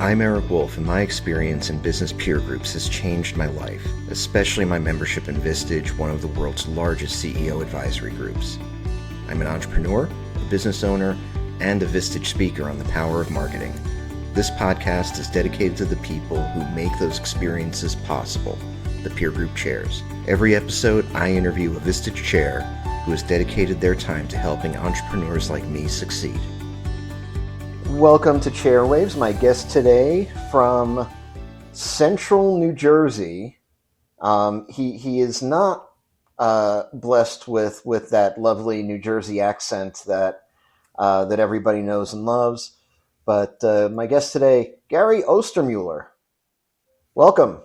I'm Eric Wolf, and my experience in business peer groups has changed my life, especially my membership in Vistage, one of the world's largest CEO advisory groups. I'm an entrepreneur, a business owner, and a Vistage speaker on the power of marketing. This podcast is dedicated to the people who make those experiences possible, the peer group chairs. Every episode, I interview a Vistage chair who has dedicated their time to helping entrepreneurs like me succeed. Welcome to Chairwaves. My guest today from Central New Jersey. He is not blessed with that lovely New Jersey accent that everybody knows and loves. But my guest today, Gary Ostermueller. Welcome.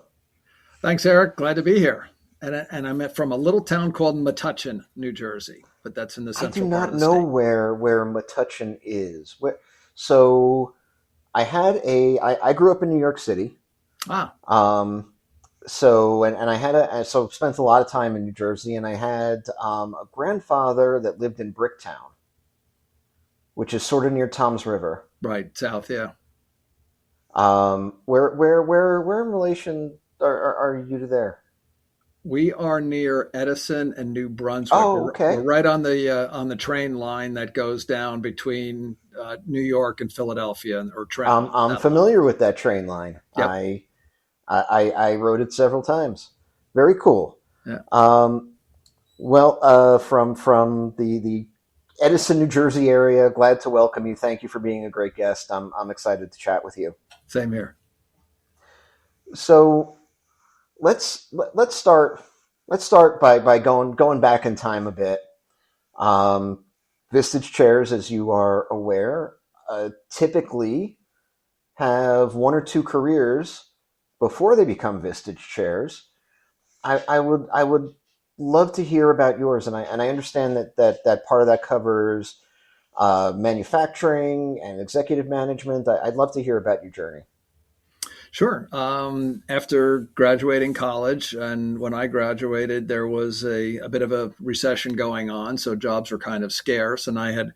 Thanks, Eric. Glad to be here. And I'm from a little town called Metuchen, New Jersey, but that's in the central part of the state. I do not know where Metuchen is. So I grew up in New York City. So spent a lot of time in New Jersey, and I had a grandfather that lived in Bricktown, which is sort of near Toms River. Right, south, yeah. Where in relation are you to there? We are near Edison and New Brunswick. Oh, okay. We're right on the train line that goes down between New York and Philadelphia, or train. I'm familiar with that train line. Yep. I rode it several times. Very cool. Yeah. From the Edison, New Jersey area, glad to welcome you. Thank you for being a great guest. I'm excited to chat with you. Same here. So let's start by going back in time a bit. Vistage chairs, as you are aware, typically have one or two careers before they become Vistage chairs. I would love to hear about yours, and I understand that part of that covers manufacturing and executive management. I'd love to hear about your journey. Sure. After graduating college, and when I graduated, there was a bit of a recession going on, so jobs were kind of scarce. And I had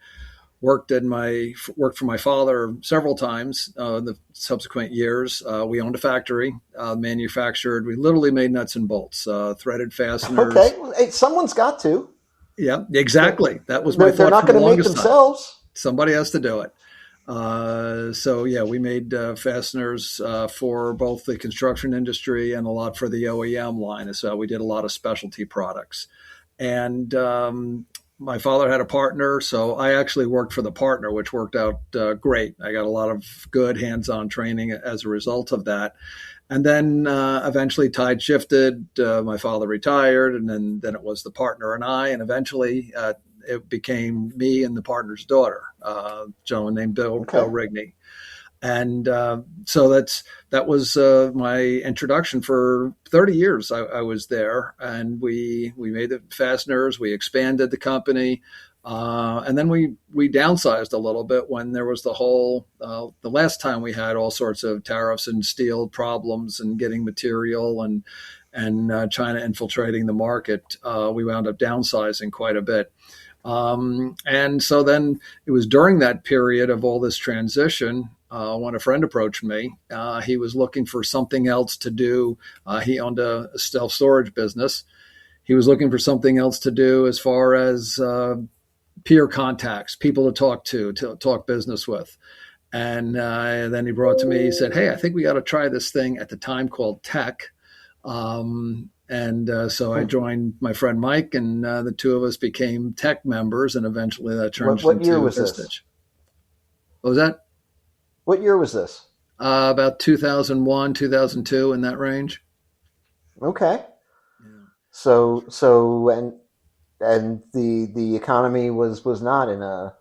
worked for my father several times the subsequent years. We owned a factory, manufactured. We literally made nuts and bolts, threaded fasteners. Okay, hey, someone's got to. Yeah, exactly. That was my thought. They're not going to make themselves. Somebody has to do it. We made fasteners for both the construction industry and a lot for the OEM line. So we did a lot of specialty products. And my father had a partner, so I actually worked for the partner, which worked out great. I got a lot of good hands-on training as a result of that. And then eventually tide shifted. My father retired, and then it was the partner and I, and eventually it became me and the partner's daughter, a gentleman named Bill Rigney. And so that was my introduction. For 30 years I was there, and we made the fasteners, we expanded the company, and then we downsized a little bit when there was the last time we had all sorts of tariffs and steel problems and getting material and China infiltrating the market. We wound up downsizing quite a bit. And so then it was during that period of all this transition when a friend approached me. He was looking for something else to do. He owned a self-storage business. He was looking for something else to do as far as peer contacts, people to talk business with. And then he brought to me, he said, "Hey, I think we got to try this thing," at the time called tech. So I joined my friend Mike, and the two of us became tech members, and eventually that turned into Vistage. What year was this? What was that? What year was this? About 2001, 2002, in that range. Okay. Yeah. So the economy was not in a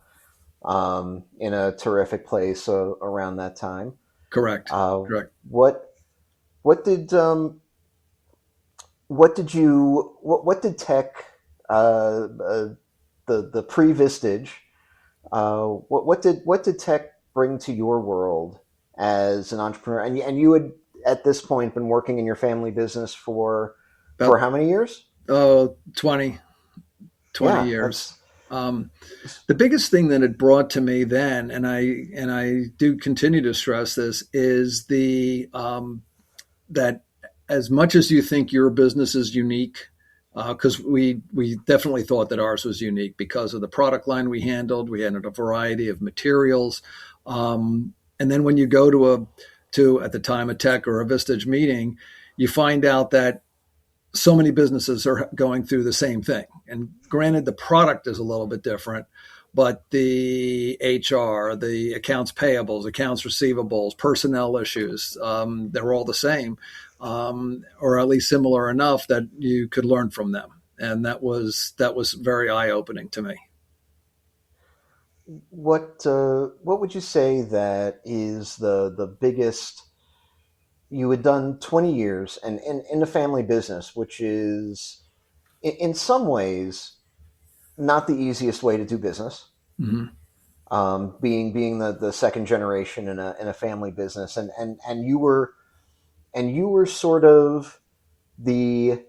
terrific place around that time. Correct. Correct. What did tech, the pre-Vistage, what did tech bring to your world as an entrepreneur? And you had at this point been working in your family business for how many years? 20 yeah, years. Um, the biggest thing that it brought to me then, and I do continue to stress this, is the that as much as you think your business is unique, because we definitely thought that ours was unique because of the product line we handled. We had a variety of materials, and then when you go to at the time a tech or a Vistage meeting, you find out that so many businesses are going through the same thing. And granted, the product is a little bit different, but the HR, the accounts payables, accounts receivables, personnel issues, they're all the same, or at least similar enough that you could learn from them. And that was very eye opening to me. What would you say that is the biggest? You had done 20 years and in the family business, which is in some ways not the easiest way to do business. Mm-hmm. Being the second generation in a family business, and you were sort of the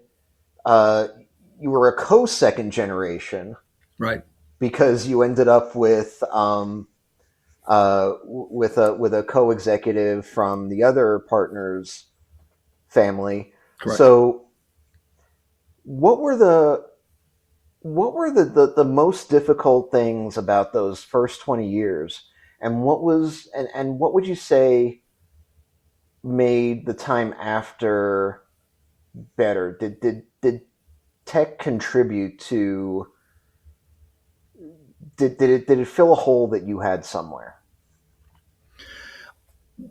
uh, you were a co-second generation Right. because you ended up with a co-executive from the other partner's family. Correct. So, what were the most difficult things about those first 20 years, and what would you say made the time after better? Did tech contribute to did it fill a hole that you had somewhere?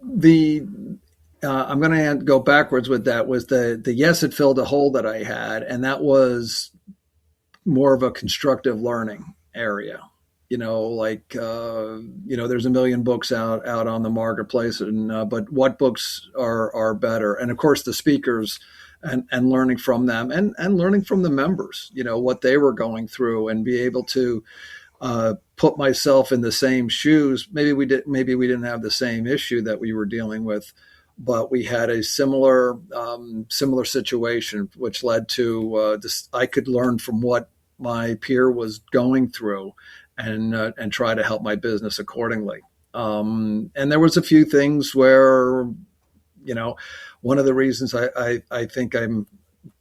The I'm going to go backwards with that. Was the yes, it filled a hole that I had, and that was more of a constructive learning area. There's a million books out on the marketplace, and but what books are better? And of course, the speakers and learning from them, and learning from the members. What they were going through, and be able to put myself in the same shoes. Maybe we didn't have the same issue that we were dealing with, but we had a similar situation, which led to this. I could learn from what my peer was going through, and try to help my business accordingly. And there was a few things where, one of the reasons I think I'm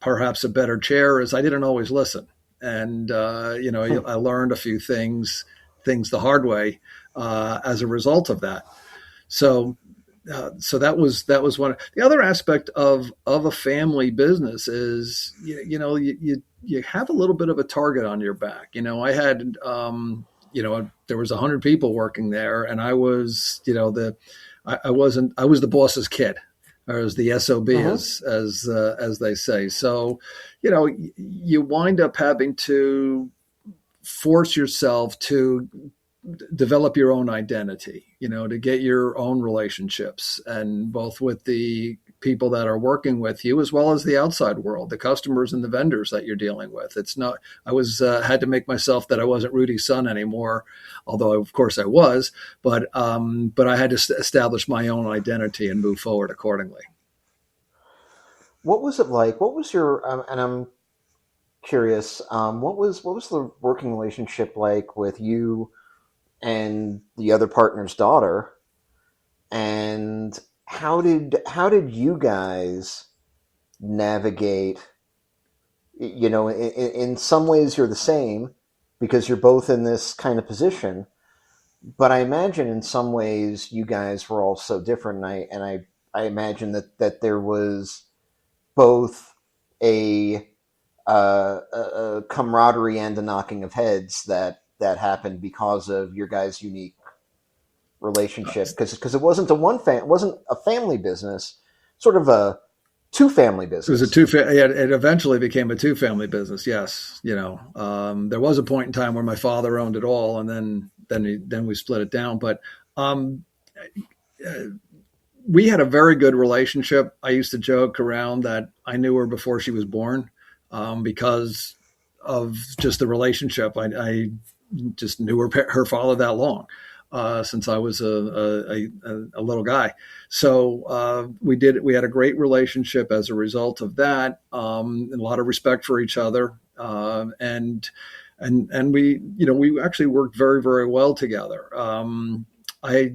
perhaps a better chair is I didn't always listen. And I learned a few things the hard way as a result of that. So that was one. The other aspect of a family business is you have a little bit of a target on your back. I had there was 100 people working there, and I was I was the boss's kid, or as the SOB, Mm-hmm. as they say. So you wind up having to force yourself to develop your own identity, to get your own relationships, and both with the people that are working with you as well as the outside world, the customers and the vendors that you're dealing with. It's not, I was, had to make myself that I wasn't Rudy's son anymore, although of course I was, but I had to establish my own identity and move forward accordingly. What was it like? What was your and I'm curious. What was the working relationship like with you and the other partner's daughter? And how did you guys navigate? In some ways you're the same because you're both in this kind of position, but I imagine in some ways you guys were all so different. And I imagine that there was both a a camaraderie and a knocking of heads that happened because of your guys' unique relationship. Because it wasn't a family business, sort of a two family It was a business. it eventually became a two family business. Yes. There was a point in time where my father owned it all, and then we split it down. But um, we had a very good relationship. I used to joke around that I knew her before she was born, because of just the relationship. I just knew her father that long, since I was a little guy. So we had a great relationship as a result of that, and a lot of respect for each other. And and we actually worked very, very well together. I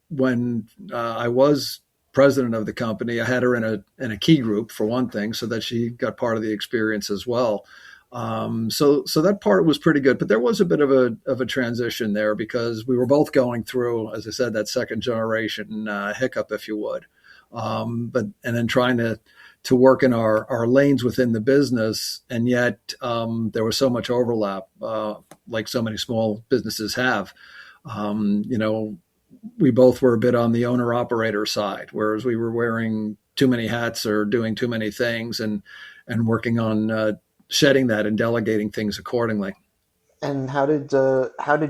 when I was president of the company, I had her in a key group for one thing, so that she got part of the experience as well. So that part was pretty good, but there was a bit of a transition there because we were both going through, as I said, that second generation hiccup, if you would. But and then trying to work in our lanes within the business, and yet there was so much overlap, like so many small businesses have. You know, we both were a bit on the owner operator side, whereas we were wearing too many hats or doing too many things, and working on shedding that and delegating things accordingly. And how did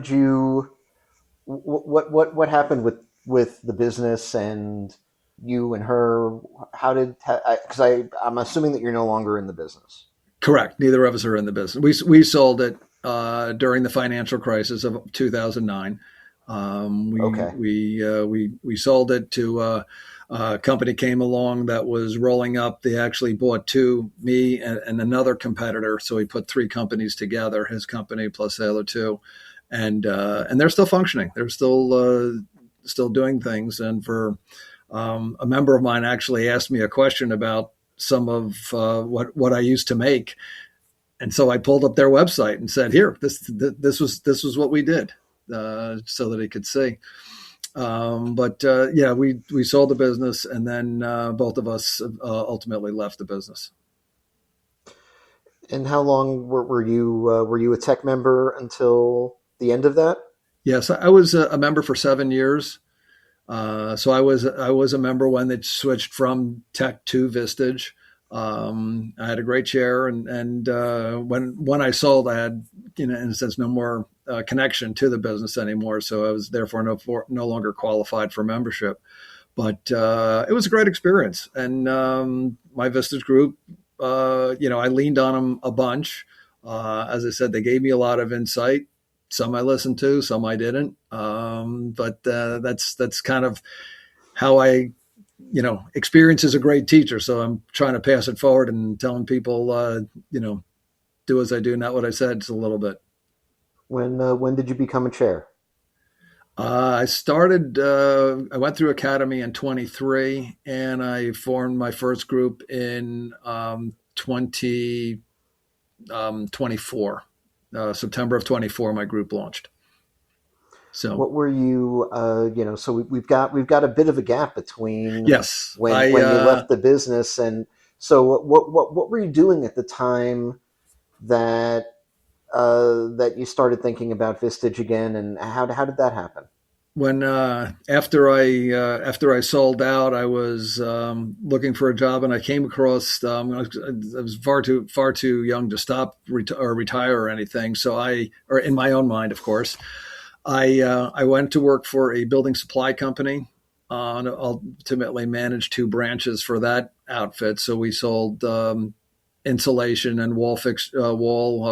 you what happened with the business and you and her? How did because I'm assuming that you're no longer in the business. Correct. Neither of us are in the business. We sold it during the financial crisis of 2009. Okay. We sold it to a company came along that was rolling up. They actually bought me and another competitor. So we put three companies together, his company plus the other two, and they're still functioning. They're still doing things. And for a member of mine actually asked me a question about some of what I used to make, and so I pulled up their website and said, "Here, this was what we did," so that he could see. But yeah, we sold the business, and then both of us ultimately left the business. And how long were you a tech member until the end of that? Yes, I was a member for 7 years. So I was a member when it switched from tech to Vistage. I had a great chair, and when I sold, I had, in a sense, no more connection to the business anymore. So I was therefore no longer qualified for membership. But it was a great experience, and my Vistage group, I leaned on them a bunch. As I said, they gave me a lot of insight. Some I listened to, some I didn't. But that's kind of how experience is a great teacher. So I'm trying to pass it forward and telling people, do as I do, not what I said, just a little bit. When did you become a chair? I went through academy in 23, and I formed my first group in 2024. September of 24, my group launched. So What were you? So we've got a bit of a gap between yes, when you left the business, and so what were you doing at the time that that you started thinking about Vistage again, and how did that happen? when after I sold out, I was looking for a job, and I came across. I was far too young to stop or retire or anything. So or in my own mind, of course, I went to work for a building supply company. And ultimately managed two branches for that outfit. So we sold insulation and wall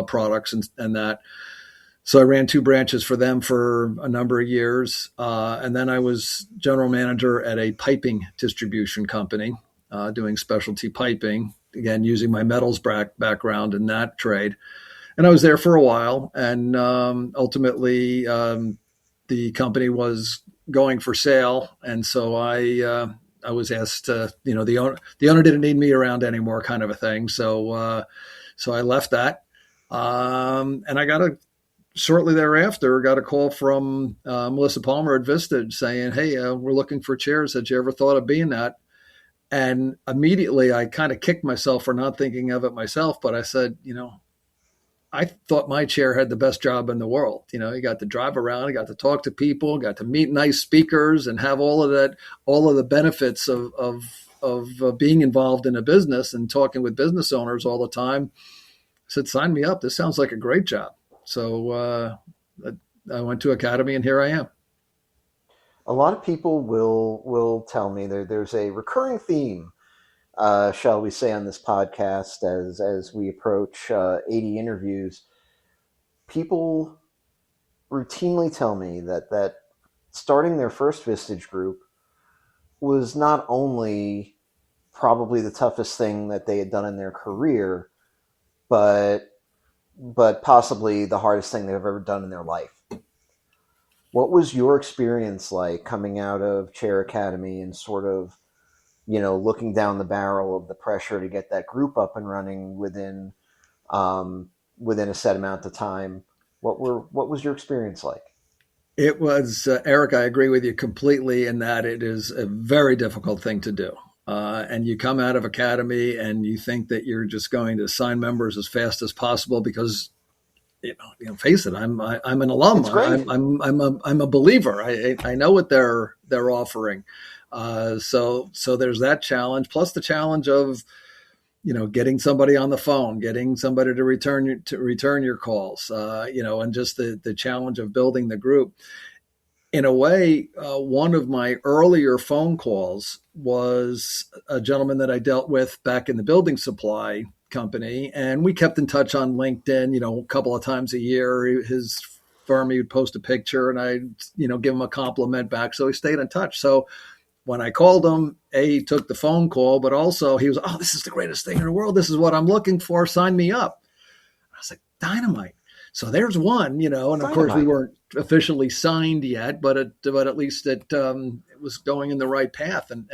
products and that. So I ran two branches for them for a number of years. And then I was general manager at a piping distribution company, doing specialty piping, again, using my metals background in that trade. And I was there for a while. And ultimately, the company was going for sale. And so I was asked to, the owner didn't need me around anymore, kind of a thing. So I left that. And shortly thereafter, got a call from Melissa Palmer at Vistage saying, "Hey, we're looking for chairs. Had you ever thought of being that?" And immediately I kind of kicked myself for not thinking of it myself. But I said, I thought my chair had the best job in the world. You got to drive around, you got to talk to people, got to meet nice speakers, and have all of that, all of the benefits of being involved in a business and talking with business owners all the time. I said, "Sign me up. This sounds like a great job." So I went to academy, and here I am. A lot of people will tell me there's a recurring theme, shall we say, on this podcast as we approach 80 interviews. People routinely tell me that starting their first Vistage group was not only probably the toughest thing that they had done in their career, but but possibly the hardest thing they've ever done in their life. What was your experience like coming out of Chair Academy and sort of, looking down the barrel of the pressure to get that group up and running within a set amount of time? What was your experience like? It was, Eric, I agree with you completely in that it is a very difficult thing to do. And you come out of academy and you think that you're just going to sign members as fast as possible because, face it, I'm an alum. It's great. I'm a believer. I know what they're offering. So there's that challenge, plus the challenge of, getting somebody on the phone, getting somebody to return your calls, and just the challenge of building the group. In a way, one of my earlier phone calls was a gentleman that I dealt with back in the building supply company, and we kept in touch on LinkedIn, a couple of times a year. His firm, he would post a picture and I'd, give him a compliment back. So we stayed in touch. So when I called him, he took the phone call, but also he was, oh, this is the greatest thing in the world. This is what I'm looking for. Sign me up. I was like, dynamite. So there's one, and of course we weren't officially signed yet, but at least it was going in the right path. And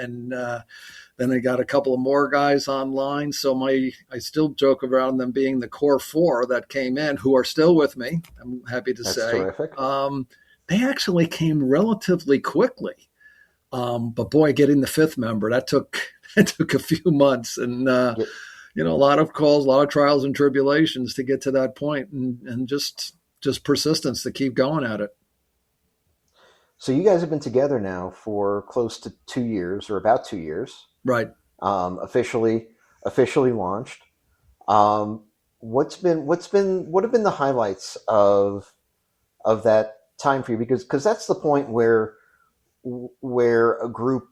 then I got a couple of more guys online. So I still joke around them being the core four that came in, who are still with me. I'm happy to That's say. terrific. They actually came relatively quickly. But boy, getting the fifth member, that took a few months, and a lot of calls, a lot of trials and tribulations to get to that point, and just persistence to keep going at it. So you guys have been together now for close to 2 years, or about 2 years, Right. officially launched. What have been the highlights of that time for you? Because that's the point where a group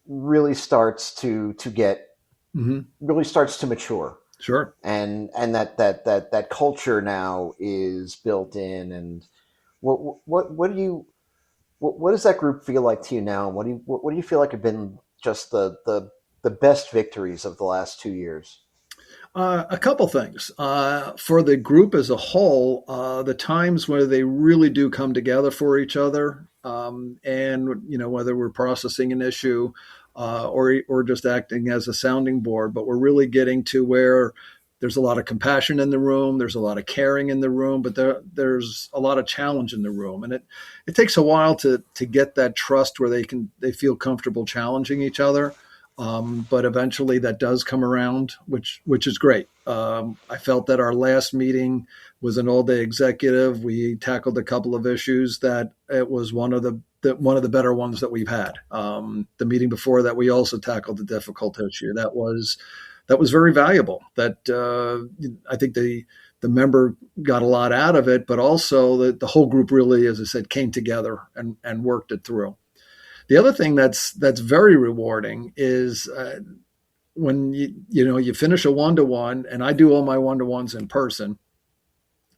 really starts to get really starts to mature. Sure. And that culture now is built in. And what does that group feel like to you now? What do you feel like have been just the best victories of the last 2 years? A couple things. For the group as a whole, the times where they really do come together for each other, and whether we're processing an issue or just acting as a sounding board, but we're really getting to where there's a lot of compassion in the room, there's a lot of caring in the room, but there's a lot of challenge in the room, and it takes a while to get that trust where they feel comfortable challenging each other. But eventually that does come around, which is great. I felt that our last meeting was an all-day executive. We tackled a couple of issues that it was one of the better ones that we've had. The meeting before that, we also tackled a difficult issue. That was very valuable. That I think the member got a lot out of it, but also the whole group really, as I said, came together and worked it through. The other thing that's very rewarding is when you finish a one-to-one, and I do all my one-to-ones in person.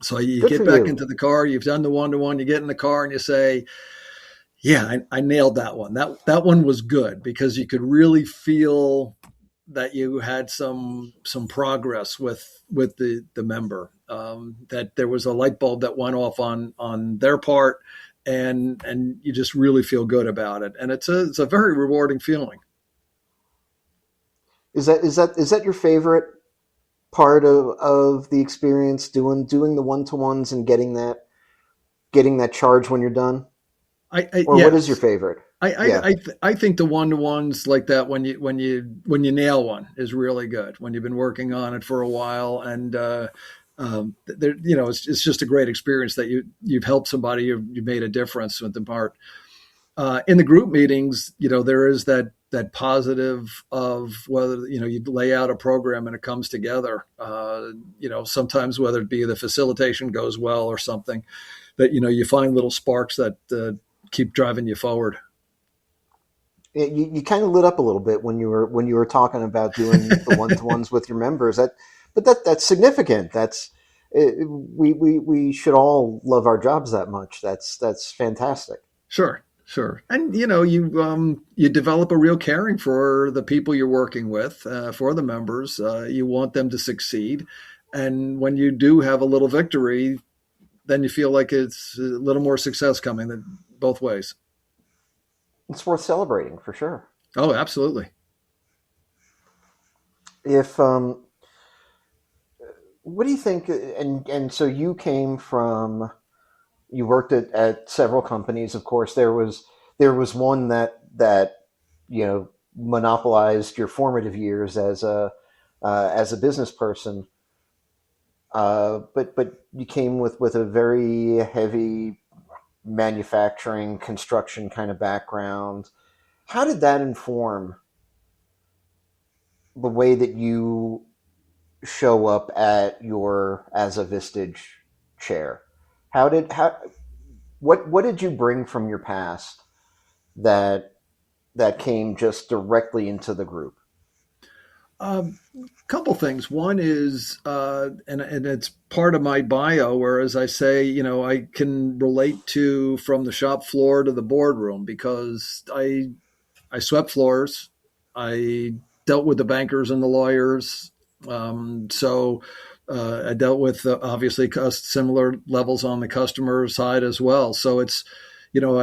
So you Good get for back you. into the car, you've done the one-to-one, you get in the car and you say, yeah, I nailed that one. That one was good, because you could really feel that you had some progress with the member, that there was a light bulb that went off on their part, and you just really feel good about it, and it's a very rewarding feeling. Is that your favorite part of the experience, doing the one-to-ones and getting that charge when you're done? Or what is your Yes. favorite? Yeah. I think the one-to-ones like that, when you nail one, is really good. When you've been working on it for a while, and it's just a great experience that you've helped somebody, you've made a difference with the part. In the group meetings, there is that positive of whether you lay out a program and it comes together. Sometimes whether it be the facilitation goes well or something, that you find little sparks that keep driving you forward. You kind of lit up a little bit when you were talking about doing the one-to-ones with your members. That's significant. We should all love our jobs that much. That's fantastic. Sure. And you develop a real caring for the people you're working with, for the members. You want them to succeed, And when you do have a little victory, then you feel like it's a little more success coming than both ways. It's worth celebrating for sure. Oh, absolutely. If what do you think? And so you worked at several companies. Of course, there was one that monopolized your formative years as a business person. But you came with a very heavy manufacturing construction kind of background. How did that inform the way that you show up as a Vistage chair? How what did you bring from your past that that came just directly into the group? A couple things. One is, and it's part of my bio, where, as I say, I can relate to from the shop floor to the boardroom because I swept floors. I dealt with the bankers and the lawyers. I dealt with obviously similar levels on the customer side as well. So I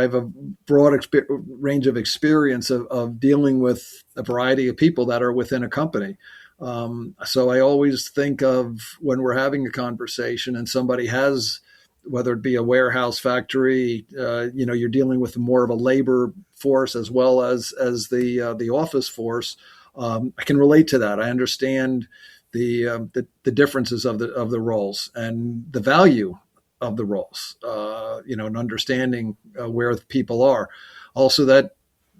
have a broad range of experience of dealing with a variety of people that are within a company. So I always think of when we're having a conversation and somebody has, whether it be a warehouse, factory, you're dealing with more of a labor force as well as the office force. I can relate to that. I understand the differences of the roles and the value of the roles. And understanding where people are. Also, that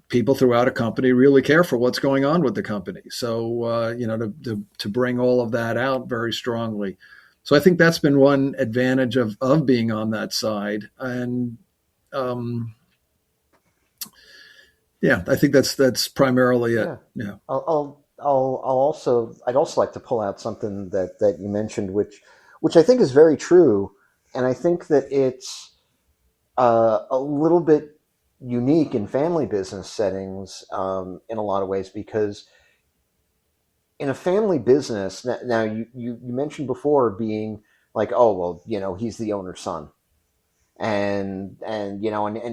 people throughout a company really care for what's going on with the company. So, to bring all of that out very strongly. So I think that's been one advantage of being on that side. And I think that's primarily it. Yeah. Yeah. I'd also like to pull out something that you mentioned, which I think is very true, and I think that it's a little bit unique in family business settings in a lot of ways, because in a family business now you mentioned before being like, oh well, he's the owner's son, and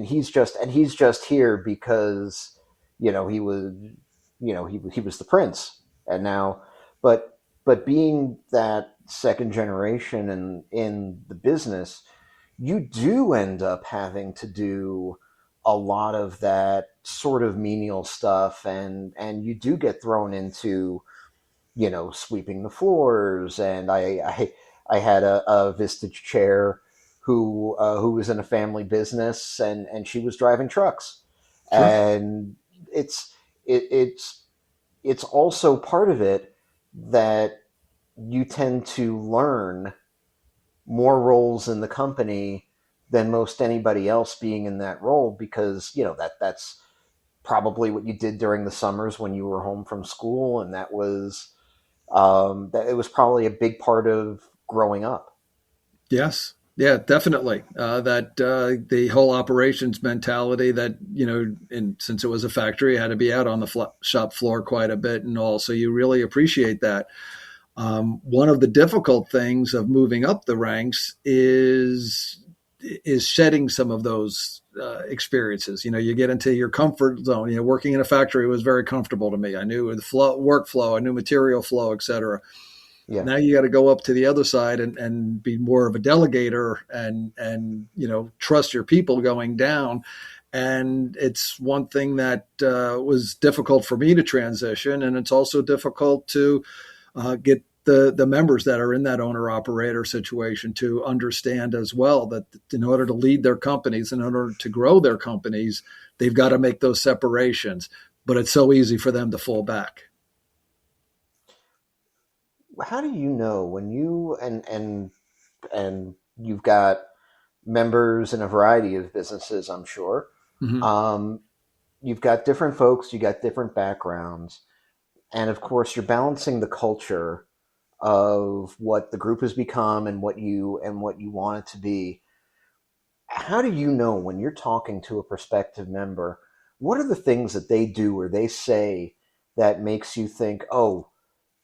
he's just here because he was he was the prince, and now but being that second generation in the business, you do end up having to do a lot of that sort of menial stuff, and you do get thrown into sweeping the floors. And I had a Vistage chair who was in a family business, and she was driving trucks. Sure. And it's it's also part of it that you tend to learn more roles in the company than most anybody else being in that role, because that's probably what you did during the summers when you were home from school, and that it was probably a big part of growing up. Yes. Yeah, definitely. The whole operations mentality that, and since it was a factory, it had to be out on the shop floor quite a bit and all. So you really appreciate that. One of the difficult things of moving up the ranks is shedding some of those experiences. You get into your comfort zone. Working in a factory was very comfortable to me. I knew the workflow, I knew material flow, et cetera. Yeah. Now you got to go up to the other side and be more of a delegator and trust your people going down. And it's one thing that was difficult for me to transition, and it's also difficult to get the members that are in that owner operator situation to understand as well that in order to lead their companies, in order to grow their companies, they've got to make those separations. But it's so easy for them to fall back. How do you know when you and you've got members in a variety of businesses, I'm sure. Mm-hmm. You've got different folks, you got different backgrounds, and of course you're balancing the culture of what the group has become and what you want it to be. How do you know when you're talking to a prospective member, what are the things that they do or they say that makes you think, oh,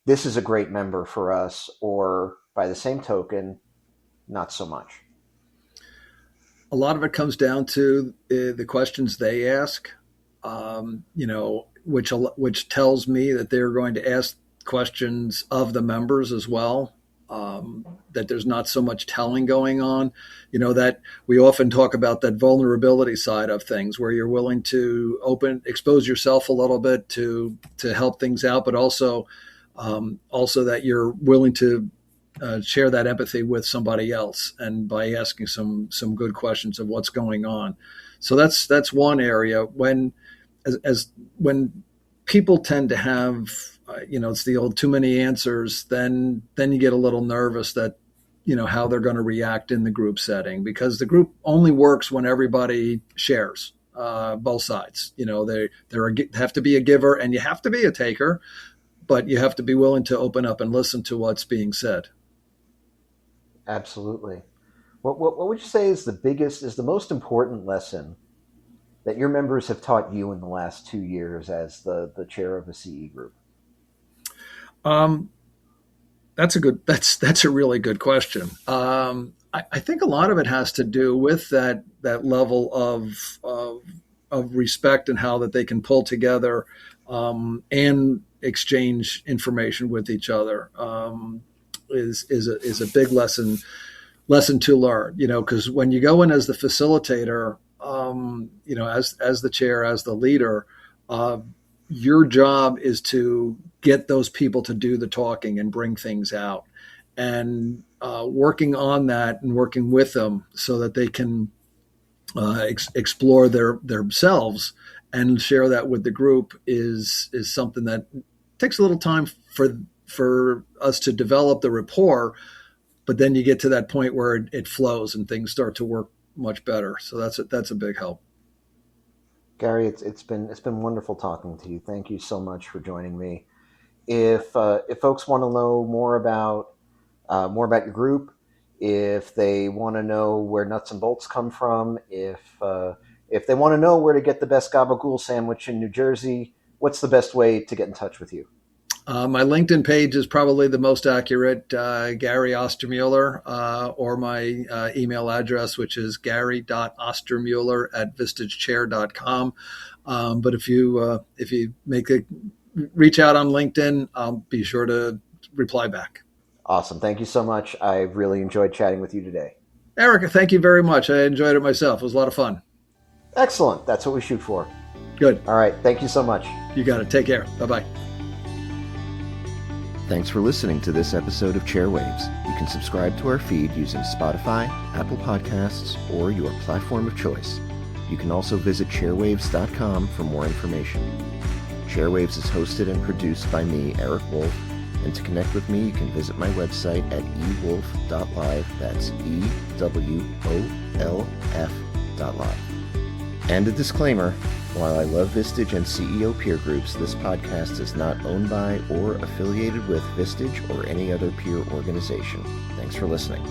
this is a great member for us, or by the same token, not so much? A lot of it comes down to the questions they ask, which tells me that they're going to ask questions of the members as well. That there's not so much telling going on, that we often talk about that vulnerability side of things where you're willing to expose yourself a little bit to help things out, but also that you're willing to share that empathy with somebody else, and by asking some good questions of what's going on. So that's one area. When people tend to have it's the old too many answers, then you get a little nervous that how they're going to react in the group setting, because the group only works when everybody shares, both sides. They have to be a giver and you have to be a taker, but you have to be willing to open up and listen to what's being said. Absolutely. What would you say is the most important lesson that your members have taught you in the last 2 years as the chair of a CE group? That's a really good question. I think a lot of it has to do with that level of respect and how that they can pull together and exchange information with each other. Is a big lesson to learn, because when you go in as the facilitator, as the chair, as the leader, your job is to get those people to do the talking and bring things out, and working on that and working with them so that they can explore themselves and share that with the group is something that takes a little time for us to develop the rapport, but then you get to that point where it flows and things start to work much better. So that's a big help. Gary, it's been wonderful talking to you. Thank you so much for joining me. If folks want to know more about your group, if they want to know where nuts and bolts come from, if they want to know where to get the best gabagool sandwich in New Jersey, what's the best way to get in touch with you? My LinkedIn page is probably the most accurate, Gary Ostermueller, or my email address, which is gary.ostermueller@vistagechair.com. But if you reach out on LinkedIn, I'll be sure to reply back. Awesome. Thank you so much. I really enjoyed chatting with you today. Erica, thank you very much. I enjoyed it myself. It was a lot of fun. Excellent. That's what we shoot for. Good. All right. Thank you so much. You got it. Take care. Bye-bye. Thanks for listening to this episode of Chairwaves. You can subscribe to our feed using Spotify, Apple Podcasts, or your platform of choice. You can also visit chairwaves.com for more information. Chairwaves is hosted and produced by me, Eric Wolf, and to connect with me, you can visit my website at ewolf.live. That's EWOLF.live. And a disclaimer, while I love Vistage and CEO peer groups, this podcast is not owned by or affiliated with Vistage or any other peer organization. Thanks for listening.